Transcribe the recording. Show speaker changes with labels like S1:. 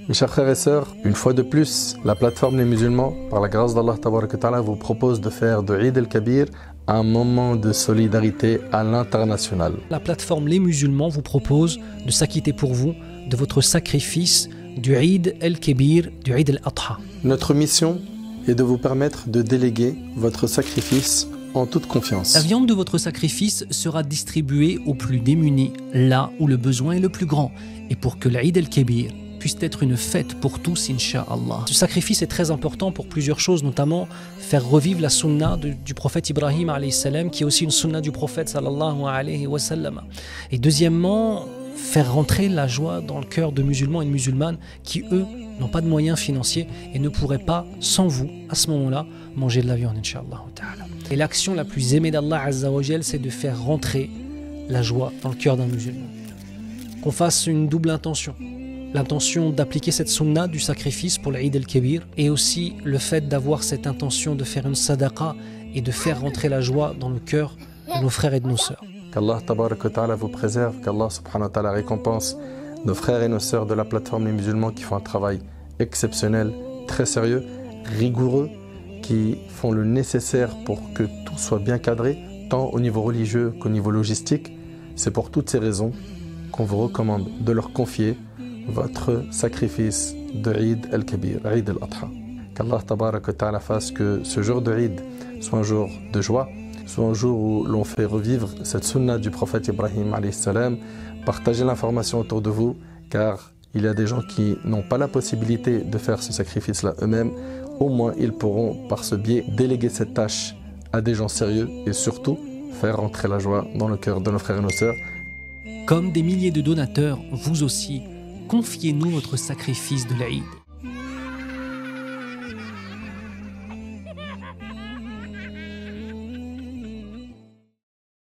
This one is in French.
S1: Mes chers frères et sœurs, une fois de plus, la plateforme Les Musulmans, par la grâce d'Allah Tabaraka Ta'ala, vous propose de faire de Eid el-Kabir un moment de solidarité à l'international.
S2: La plateforme Les Musulmans vous propose de s'acquitter pour vous de votre sacrifice du Eid el-Kabir, du Eid el-Adha.
S1: Notre mission est de vous permettre de déléguer votre sacrifice en toute confiance.
S2: La viande de votre sacrifice sera distribuée aux plus démunis, là où le besoin est le plus grand, et pour que l'Eid el-Kabir puisse être une fête pour tous, Inch'Allah. Ce sacrifice est très important pour plusieurs choses, notamment faire revivre la sunna du prophète Ibrahim alayhi salam, qui est aussi une sunna du prophète sallallahu alayhi wa sallam. Et deuxièmement, faire rentrer la joie dans le cœur de musulmans et de musulmanes qui, eux, n'ont pas de moyens financiers et ne pourraient pas, sans vous, à ce moment-là, manger de la viande, Inch'Allah. Et l'action la plus aimée d'Allah Azza wa Jal, c'est de faire rentrer la joie dans le cœur d'un musulman. Qu'on fasse une double intention. L'intention d'appliquer cette sunna du sacrifice pour l'Eid el-Kabir et aussi le fait d'avoir cette intention de faire une sadaqa et de faire rentrer la joie dans le cœur de nos frères et de nos sœurs.
S1: Qu'Allah Tabaraka Ta'ala vous préserve, qu'Allah Subhanahu wa Ta'ala récompense nos frères et nos sœurs de la plateforme Les Musulmans qui font un travail exceptionnel, très sérieux, rigoureux, qui font le nécessaire pour que tout soit bien cadré, tant au niveau religieux qu'au niveau logistique. C'est pour toutes ces raisons qu'on vous recommande de leur confier votre sacrifice de Eid el-Kabir, Eid el-Adha. Qu'Allah Tabaraka Ta'ala fasse que ce jour de Eid soit un jour de joie, soit un jour où l'on fait revivre cette sunna du prophète Ibrahim alayhi salam. Partagez l'information autour de vous, car il y a des gens qui n'ont pas la possibilité de faire ce sacrifice-là eux-mêmes. Au moins, ils pourront, par ce biais, déléguer cette tâche à des gens sérieux et surtout faire rentrer la joie dans le cœur de nos frères et nos sœurs.
S2: Comme des milliers de donateurs, vous aussi, confiez-nous votre sacrifice de l'Eid.